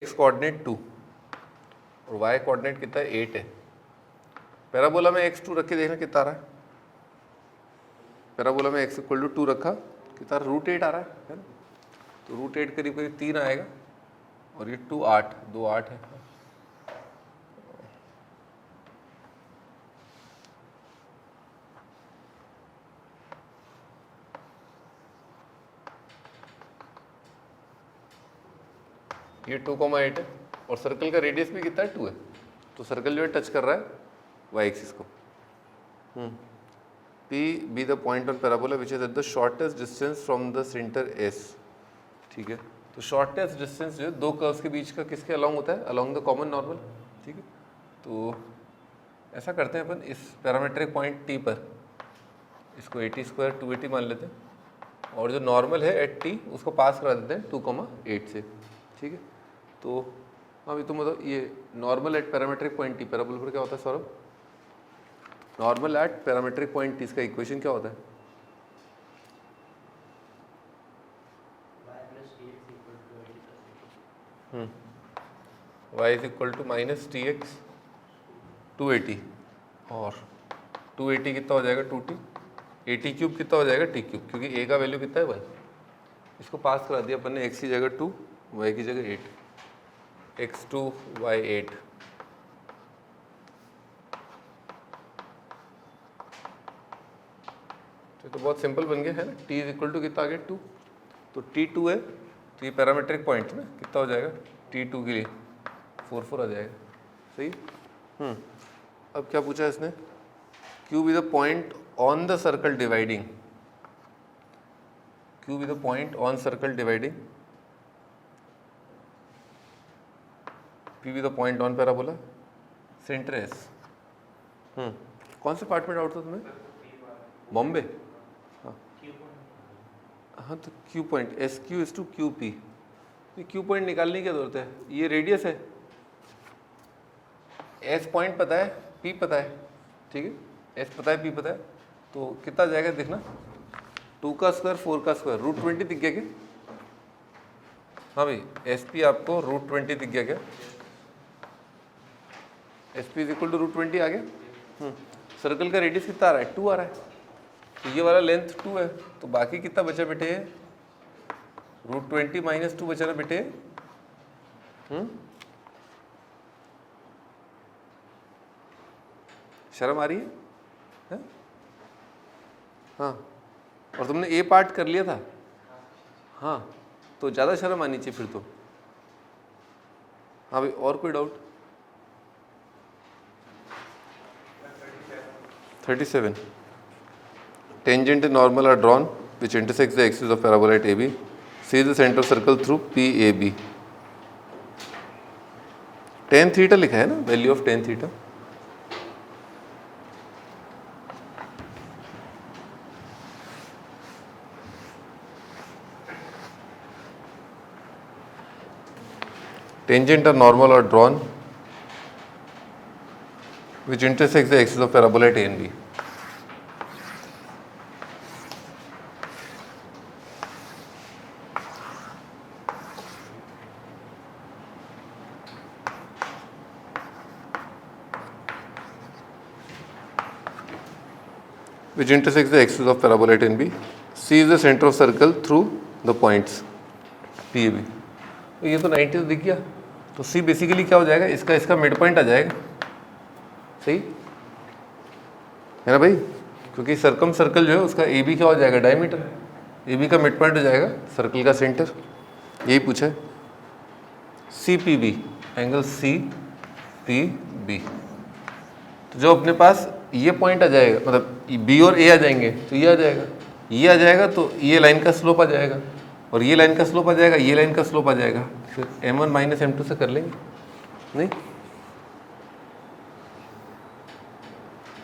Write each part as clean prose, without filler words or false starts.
X coordinate 2 और Y coordinate कितना है 8 है। पैराबोला में x2 रख के देखना कितना आ रहा है। पैराबोला में x इक्वल टू 2 रखा कितना √8 आ रहा है ना। तो √8 करीब करीब 3 आएगा और ये 2 8 2 8 है। ये 2,8 है और सर्कल का रेडियस भी कितना है 2 है। तो सर्कल जो है टच कर रहा है वाई एक्सिस को। P be the point on parabola which is at the shortest distance from the center S। ठीक है, तो शॉर्टेस्ट डिस्टेंस जो है दो कर्व्स के बीच का किसके अलॉन्ग होता है, अलॉन्ग द कॉमन नॉर्मल। ठीक है, तो ऐसा करते हैं अपन इस पैरामीट्रिक पॉइंट T पर इसको 80² 280 मान लेते हैं और जो नॉर्मल है एट T उसको पास करा देते हैं 2,8 से। ठीक है, तो अभी तुम बताओ ये normal at parametric point T parabola पर क्या होता है Saurabh. Normal at parametric point T इसका इक्वेशन क्या होता है। y is equal to minus TX 280 और 280 कितना हो जाएगा 2T 80³ कितना हो जाएगा T³ क्योंकि a का वैल्यू कितना है 1। इसको पास करा दिया अपन ने x की जगह 2 y की जगह 8 x2 y 8। तो बहुत सिंपल बन गया है ना। t इज इक्वल टू कितना आ गया 2 तो T2 है तो ये पैरामीट्रिक पॉइंट ना कितना हो जाएगा T2 के लिए 4 आ जाएगा। सही। अब क्या पूछा है इसने, Q be the point on the circle dividing. Q be the point on circle dividing P be the point on parabola centre S. कौन से पार्ट में डाउट था तुम्हें, बॉम्बे। हाँ तो Q point S Q is to Q P. Q point निकालने की क्या जरूरत है, ये रेडियस है। S पॉइंट पता है P पता है। ठीक है, S पता है P पता है तो कितना जाएगा देखना 2 का स्क्वायर 4 का स्क्वायर √20 दिख गया क्या। हाँ भाई SP आपको √20 दिख गया क्या। SP इज इक्वल टू √20 आ गया। सर्कल का रेडियस कितना आ रहा है 2 आ रहा है तो ये वाला लेंथ 2 है तो बाकी कितना बचा बेटे √20 माइनस 2 बचा ना बेटे। शर्म आ रही है? हाँ और तुमने ए पार्ट कर लिया था। हाँ तो ज़्यादा शर्म आनी चाहिए फिर तो। हाँ भाई और कोई doubt. 37 tangent and normal are drawn which intersects the axis of parabola at AB. See the center of circle through PAB. tan theta लिखा है ना, value of tan theta। Tangent or normal are drawn which intersects the axis of parabola at A and B. which intersects the axis of parabola at B. C is the center of circle through the points P A B. तो ये तो 90 दिख गया तो C basically क्या हो जाएगा, इसका मिड पॉइंट आ जाएगा। सही है ना भाई, क्योंकि सर्कम सर्कल जो है उसका ए बी क्या हो जाएगा डायमीटर, ए बी का मिड पॉइंट हो जाएगा सर्कल का सेंटर। यही पूछा है। C P B angle C P B तो जो अपने पास ये पॉइंट आ जाएगा मतलब बी और ए आ जाएंगे तो ये आ जाएगा, ये आ जाएगा तो ये लाइन का स्लोप आ जाएगा और ये लाइन का स्लोप आ जाएगा, ये लाइन का स्लोप आ जाएगा। फिर m1 माइनस m2 से कर लेंगे। नहीं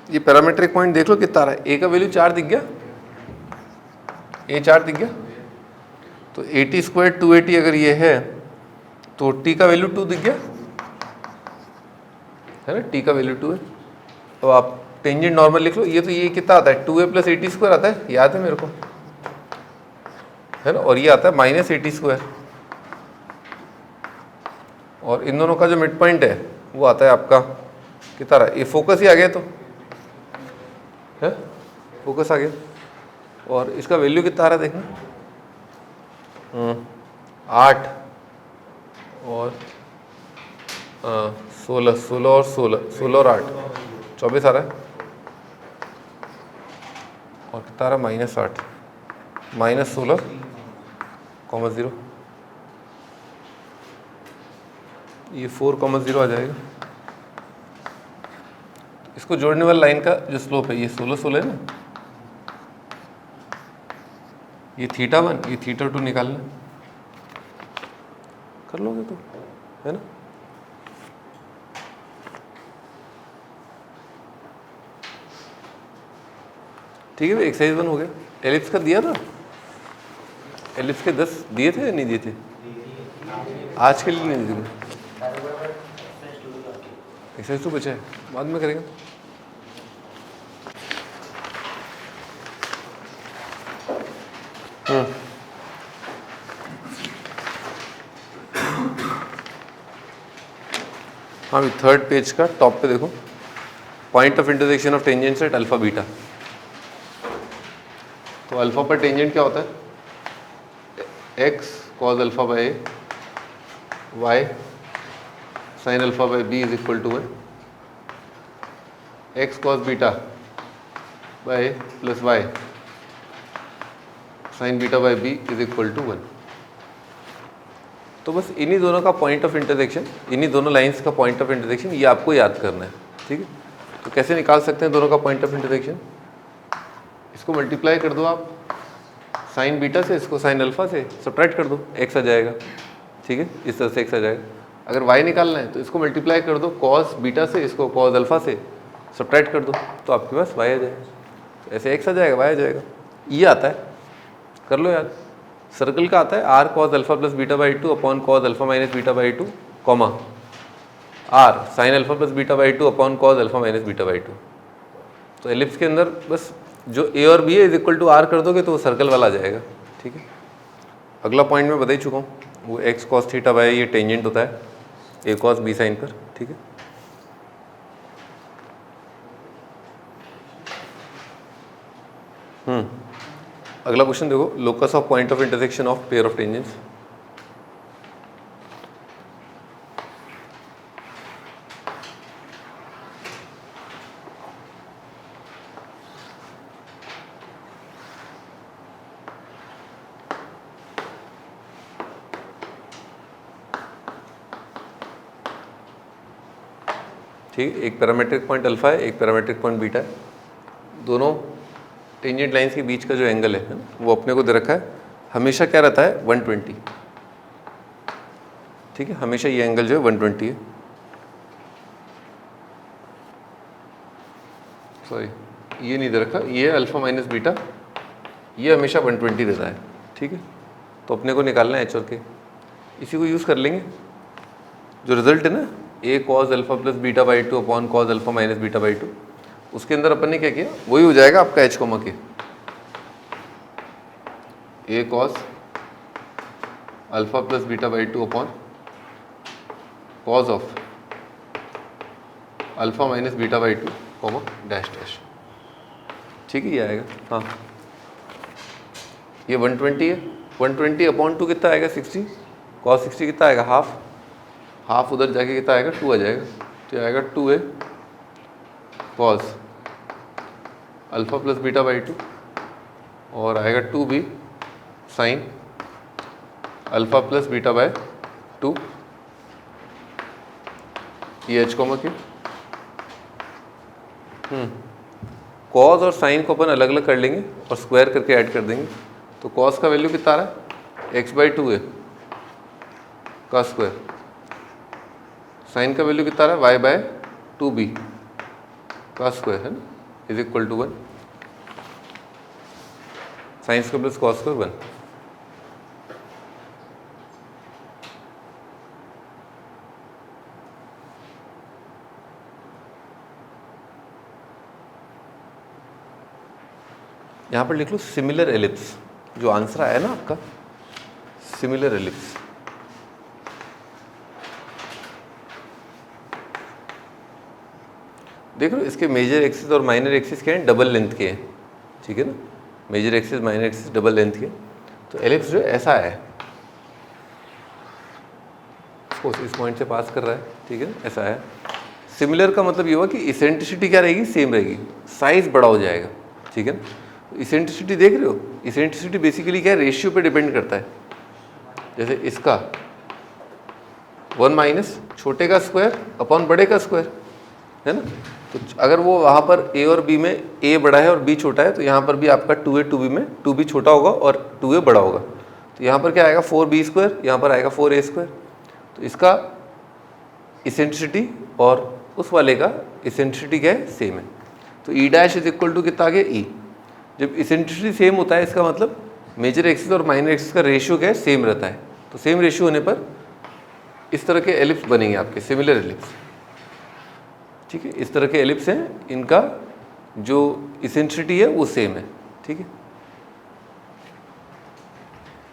ये पैरामीट्रिक पॉइंट देख लो कितना आ रहा है, ए का वैल्यू 4 दिख गया, ए 4 दिख गया तो 80² 280 अगर ये है तो t का वैल्यू 2 दिख गया है ना, t का वैल्यू 2 है। तो आप टेंजेंट नॉर्मल लिख लो। ये तो ये कितना आता है 2a + 80² आता है, याद है मेरे को है ना, और ये आता है -80²। और इन दोनों का जो मिड पॉइंट है वो आता है आपका कितना रहा, ये फोकस ही आ गया तो है, फोकस आ गया। और इसका वैल्यू कितना आ रहा है देखना, 8 और 16, 16 और 16, 16 और 8, 24 आ रहा है। और कितना आ रहा है, -8, -16,0, ये 4,0 आ जाएगा। इसको जोड़ने वाली लाइन का जो स्लोप है ये 16, 16 है ना, ये θ1 ये θ2 निकालना, कर लोगे तो, है ना। ठीक है, एक्सरसाइज 1 हो गया। एलिप्स का दिया था, एलिप्स के 10 दिए थे या नहीं दिए थे, आज के लिए नहीं दिए। एक्सरसाइज 2 बचा है, बाद में करेंगे। हाँ भी 3rd पेज का टॉप पे देखो, point of intersection of tangents at alpha beta. तो अल्फा पर टेंजेंट क्या होता है, x cos alpha by y sin alpha by b is equal to 1, x cos beta by plus y sin beta by b is equal to 1। तो बस इन्हीं दोनों का पॉइंट ऑफ इंटरसेक्शन, इन्हीं दोनों लाइंस का पॉइंट ऑफ इंटरसेक्शन ये आपको याद करना है। ठीक है, तो कैसे निकाल सकते हैं दोनों का पॉइंट ऑफ इंटरसेक्शन, इसको मल्टीप्लाई कर दो आप साइन बीटा से, इसको साइन अल्फा से सब्ट्रैक्ट कर दो, x आ जाएगा। ठीक है, इस तरह से x आ जाएगा। अगर y निकालना है तो इसको मल्टीप्लाई कर दो cos बीटा से, इसको cos अल्फा से सब्ट्रैक्ट कर दो, तो आपके पास y आ जाएगा। तो ऐसे x आ जाएगा, y आ जाएगा। ये आता है, कर लो याद। सर्कल का आता है r cos alpha plus beta by 2 upon cos alpha minus beta by 2, comma r sine alpha plus beta by 2 upon cos alpha minus beta by 2। तो एलिप्स के अंदर बस जो a और b है इज इक्वल टू r कर दोगे तो वो सर्कल वाला आ जाएगा। ठीक है, अगला पॉइंट मैं बता ही चुका हूँ, वो x cos थीटा बाई ये टेंजेंट होता है a cos b साइन पर। ठीक है, अगला क्वेश्चन देखो, locus of point of intersection of pair of tangents. ठीक है, एक पैरामेट्रिक पॉइंट अल्फा है, एक पैरामेट्रिक पॉइंट बीटा है। दोनों टेंजेंट लाइंस के बीच का जो एंगल है वो अपने को दे रखा है, हमेशा क्या रहता है 120। ठीक है, हमेशा ये एंगल जो है 120 है। सॉरी, ये नहीं दे रखा, ये अल्फा माइनस बीटा, ये हमेशा 120 देता है। ठीक है, तो अपने को निकालना है एच और के, इसी को यूज़ कर लेंगे। जो रिजल्ट है ना a cos alpha plus beta by 2 upon cos alpha minus beta by 2, उसके अंदर अपन ने क्या किया, वही हो जाएगा आपका h comma k, a cos alpha plus beta by 2 upon cos of alpha minus beta by 2 comma dash dash. ठीक है, ये आएगा। हाँ, ये 120 है, 120 अपॉन 2 कितना आएगा 60, cos 60 कितना आएगा हाफ, हाफ उधर जाके कितना आएगा 2 आ जाएगा, तो आएगा 2a cos alpha plus beta by 2 और आएगा 2b sine alpha plus beta by 2, ये h कोमा के। कॉस और साइन को अपन अलग अलग कर लेंगे और स्क्वायर करके ऐड कर देंगे। तो कॉस का वैल्यू कितना आ रहा है, x बाई 2 है का स्क्वायर, साइन का वैल्यू कितना आ रहा है y बाय 2b का स्क्वायर है ना, is equal to 1, sine square plus cos square 1। यहाँ पर लिख लो सिमिलर एलिप्स, जो आंसर आया ना आपका सिमिलर एलिप्स। देख रहे हो इसके मेजर एक्सिस और माइनर एक्सिस क्या हैं, डबल लेंथ के हैं, ठीक है ना, major axis minor axis double length के। तो एलिप्स जो है ऐसा है, इसको इस पॉइंट से पास कर रहा है, ठीक है ना, ऐसा है। सिमिलर का मतलब ये हुआ कि इसेंट्रिसिटी क्या रहेगी, सेम रहेगी, साइज बड़ा हो जाएगा, ठीक है ना। इसेंट्रिसिटी देख रहे हो, इसेंट्रिसिटी बेसिकली क्या है, रेशियो पे डिपेंड करता है। जैसे इसका 1 माइनस छोटे का स्क्वायर अपॉन बड़े का स्क्वायर, है ना। तो अगर वो वहाँ पर ए और बी में ए बड़ा है और बी छोटा है, तो यहाँ पर भी आपका 2a 2b में 2b छोटा होगा और 2a बड़ा होगा। तो यहाँ पर क्या आएगा 4b स्क्वायर, यहाँ पर आएगा 4a स्क्वायर। तो इसका इसेंट्रिसिटी और उस वाले का इसेंट्रिसिटी क्या है, सेम है। तो e dash is equal to कितना आ गया, ई। जब इसेंट्रिसिटी सेम होता है इसका मतलब मेजर एक्सिस और माइनर एक्सिस का रेशियो क्या है, सेम रहता है। तो सेम रेशियो होने पर इस तरह के एलिप्स बनेंगे आपके, सिमिलर एलिप्स, ठीक है। इस तरह के एलिप्स हैं, इनका जो इसेंट्रिसिटी है वो सेम है, ठीक है।